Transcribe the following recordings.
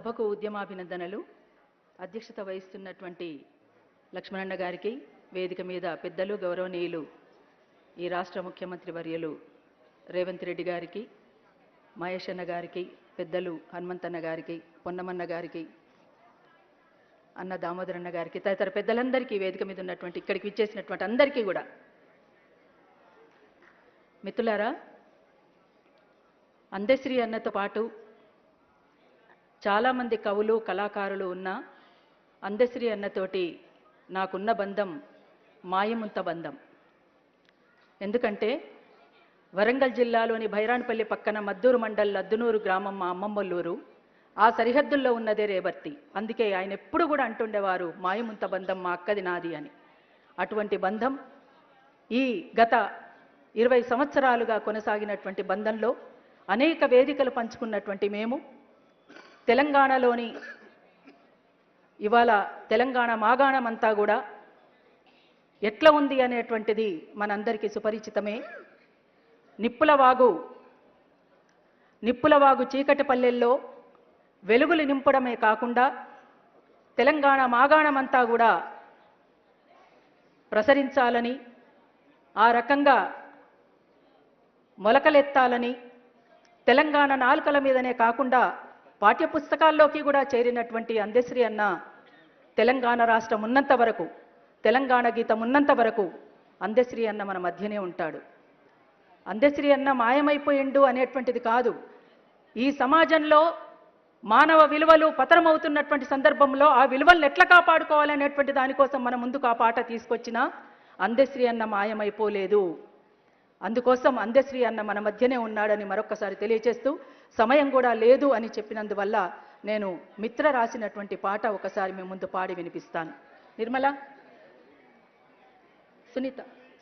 సభకు ఉద్యమాభినందనలు. అధ్యక్షత వహిస్తున్నటువంటి లక్ష్మణన్న గారికి, వేదిక మీద పెద్దలు గౌరవనీయులు ఈ రాష్ట్ర ముఖ్యమంత్రి వర్యులు రేవంత్ రెడ్డి గారికి, మహేష్ అన్న గారికి, పెద్దలు హనుమంతన్న గారికి, పొన్నమన్న గారికి, అన్న దామోదరన్న గారికి, తదితర పెద్దలందరికీ, వేదిక మీద ఉన్నటువంటి ఇక్కడికి విచ్చేసినటువంటి అందరికీ కూడా మిత్రులారా, అందశ్రీ అన్నతో పాటు చాలామంది కవులు కళాకారులు ఉన్న అందశ్రీ అన్నతోటి నాకున్న బంధం మాయముంత బంధం. ఎందుకంటే వరంగల్ జిల్లాలోని భైరాన్పల్లి పక్కన మద్దూరు మండల్ లద్దునూరు గ్రామం మా అమ్మమ్మల్లూరు. ఆ సరిహద్దుల్లో ఉన్నదే రేవర్తి. అందుకే ఆయన ఎప్పుడు కూడా అంటుండేవారు, మాయముంత బంధం మా అక్కది నాది అని. అటువంటి బంధం ఈ గత 20 సంవత్సరాలుగా కొనసాగినటువంటి బంధంలో అనేక వేదికలు పంచుకున్నటువంటి మేము తెలంగాణలోని ఇవాళ తెలంగాణ మాగాణం అంతా కూడా ఎట్లా ఉంది అనేటువంటిది మనందరికీ సుపరిచితమే. నిప్పులవాగు చీకటి పల్లెల్లో వెలుగులు నింపడమే కాకుండా తెలంగాణ మాగాణం అంతా కూడా ప్రసరించాలని, ఆ రకంగా మొలకలెత్తాలని, తెలంగాణ నాలుకల మీదనే కాకుండా పాఠ్యపుస్తకాల్లోకి కూడా చేరినటువంటి అందశ్రీ అన్న తెలంగాణ రాష్ట్రం ఉన్నంత వరకు, తెలంగాణ గీతం ఉన్నంత వరకు అందశ్రీ అన్న మన మధ్యనే ఉంటాడు. అందశ్రీ అన్న మాయమైపోయిండు అనేటువంటిది కాదు. ఈ సమాజంలో మానవ విలువలు పతనమవుతున్నటువంటి సందర్భంలో ఆ విలువలను ఎట్లా కాపాడుకోవాలనేటువంటి దానికోసం మన ముందుకు ఆ పాట తీసుకొచ్చినా అందశ్రీ అన్న మాయమైపోలేదు. అందుకోసం అందశ్రీ అన్న మన మధ్యనే ఉన్నాడని మరొక్కసారి తెలియజేస్తూ, సమయం కూడా లేదు అని చెప్పినందువల్ల నేను మిత్ర రాసినటువంటి పాట ఒకసారి మీ ముందు పాడి వినిపిస్తాను. నిర్మల,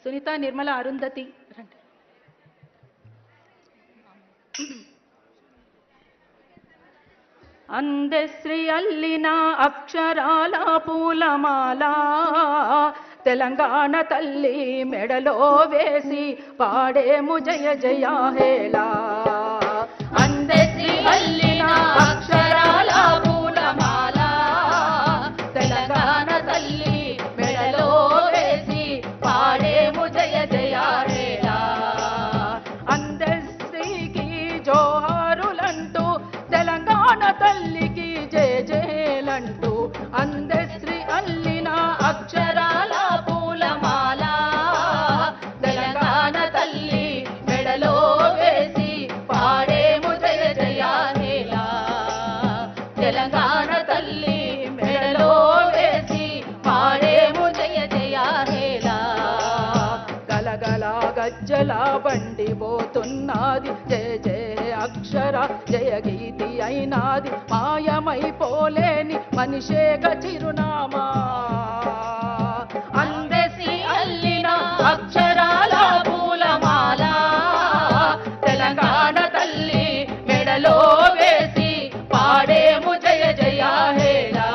సునీత, నిర్మల, అరుంధతి రండి. అందశ్రీ అల్లిన అక్షరాల పూలమాల తెలంగాణ తల్లి మెడలో వేసి పాడేము జయ జయ హేలా. అందశ్రీ అల్లిన అక్షరాల పూలమాల తెలంగాణ తల్లి మెడలో వేసి పాడేము జయ జయ హేలా. అందశ్రీకి జోహారులంటూ తెలంగాణ తల్లికి జయ జయలంటూ అందశ్రీ అల్లిన అక్షరాల పూలమాల తెలంగాణ తల్లి మెడలో వేసి పాడేము జయ జయ హేలా. తెలంగాణ తల్లి మెడలో వేసి పాడేము జయ జయ హేలా. గలగల గజ్జల బండి పోతున్నది జయ జయ అక్షర జయ గీతి అయినాది. మాయమైపోలేని మనిషేగ చిరునామా. అందశ్రీ అల్లిన అక్షరాల పూలమాల తెలంగాణ తల్లి మెడలో వేసి పాడేము జయ జయ హేలా.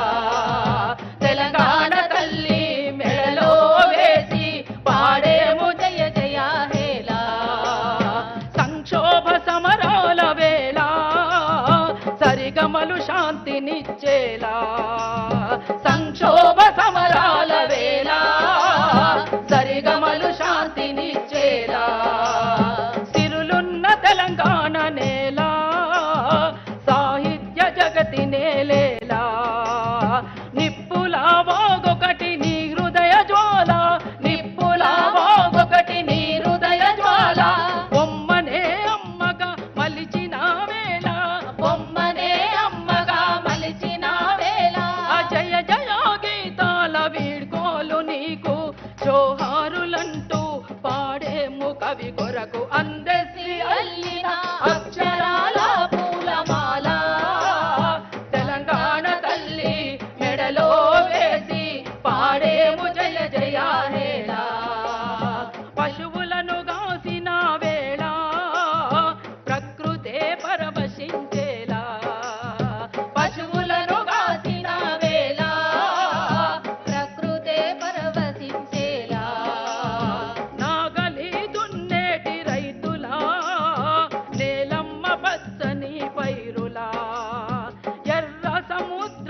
తెలంగాణ తల్లి మెడలో వేసి పాడేము జయ జయ హేలా. సంక్షోభ సమరాల వేళ సరిగమలు శాంతినిచ్చేలా. సంక్షోభ సమరాల వేళ సరిగమలు శాంతినిచ్చేలా. సిరులున్న తెలంగాణ నేల సాహిత్య జగతి నేలేలా. నిప్పుల వాగొకటి నీ హృదయ జ్వాల, నిప్పుల వాగొకటి నీ హృదయ జ్వాల. బొమ్మనే అమ్మగా మలిచిన వేళ, బొమ్మనే అమ్మగా మలిచిన వేళ. జయ జయ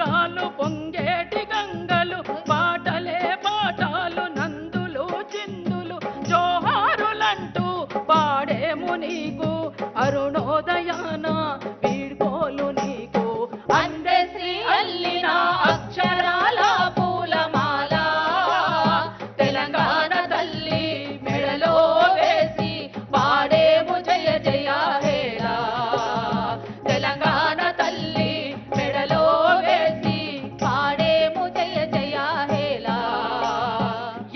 రాగాలు పొంగేటి గంగలు పాటలే పాఠాలు నందులు చిందులు జోహారులంటూ పాడేము నీకు అరుణోదయాన వీడ్కోలు నీకు అందశ్రీ అల్లిన అక్షరాల పూలమాల తెలంగాణ తల్లి మెడలో వేసి పాడేము జయ జయ హేళ తెలంగాణ తల్లి మెడలో వేసి పాడేము జయ జయ హేళ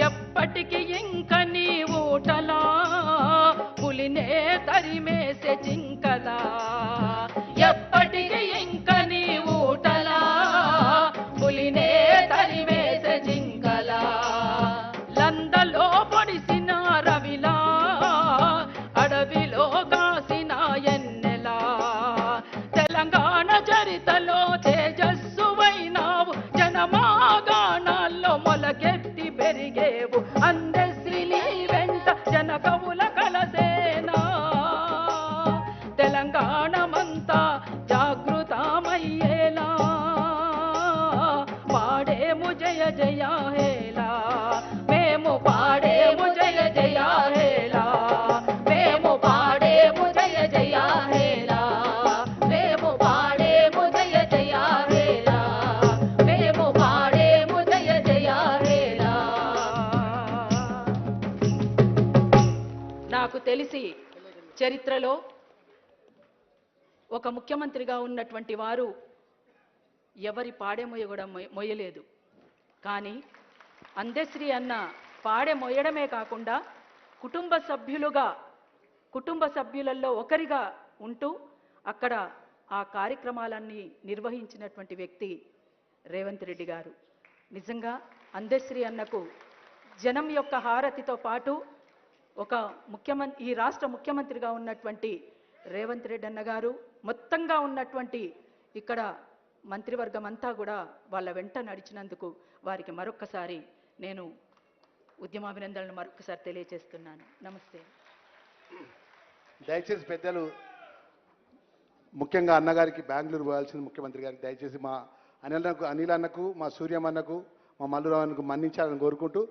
ఎప్పటికి ఇంక నీ ఊటలా పులినే తరిమేసే జింకలా ఎప్పటికి ఇంక నీ ఊటలా పులినే తరిమేసే జింకలా లందలో పొడిసిన రవిలా అడవిలో కాసిన ఎన్నెలా తెలంగాణ చరితలో తేజస్సువైనావు జనమాగాణాల్లో మొలకెత్తి పెరిగేవు అందశ్రీ నీ వెంట జనకవుల కలసేనా తెలంగాణమంతా జాగృతమయ్యేలా పాడేము జయ జయ హేళ మేము పాడేము జయ జయ హేళ మేము పాడేము జయ జయ హేళ మేము పాడేము జయ జయ హేళ మేము పాడేము జయ జయ హేళ నాకు తెలిసి చరిత్రలో ఒక ముఖ్యమంత్రిగా ఉన్నటువంటి వారు ఎవరి పాడే మొయ్య మొయ్యలేదు. కానీ అందశ్రీ అన్న పాడే మొయ్యడమే కాకుండా కుటుంబ సభ్యులలో ఒకరిగా ఉంటూ అక్కడ ఆ కార్యక్రమాలన్నీ నిర్వహించినటువంటి వ్యక్తి రేవంత్ రెడ్డి గారు. నిజంగా అందశ్రీ అన్నకు జనం యొక్క హారతితో పాటు ఒక ఈ రాష్ట్ర ముఖ్యమంత్రిగా ఉన్నటువంటి రేవంత్ రెడ్డి అన్న గారు మొత్తంగా ఉన్నటువంటి ఇక్కడ మంత్రివర్గం అంతా కూడా వాళ్ళ వెంట నడిచినందుకు వారికి మరొక్కసారి నేను ఉద్యమాభినందనలు మరొకసారి తెలియజేస్తున్నాను. నమస్తే. దయచేసి పెద్దలు ముఖ్యంగా అన్నగారికి బెంగళూరు పోవాల్సింది ముఖ్యమంత్రి గారికి దయచేసి మా అనిల్ అన్నకు మా సూర్యమన్నకు మా మల్లురావు అన్నకు మన్నించాలని కోరుకుంటూ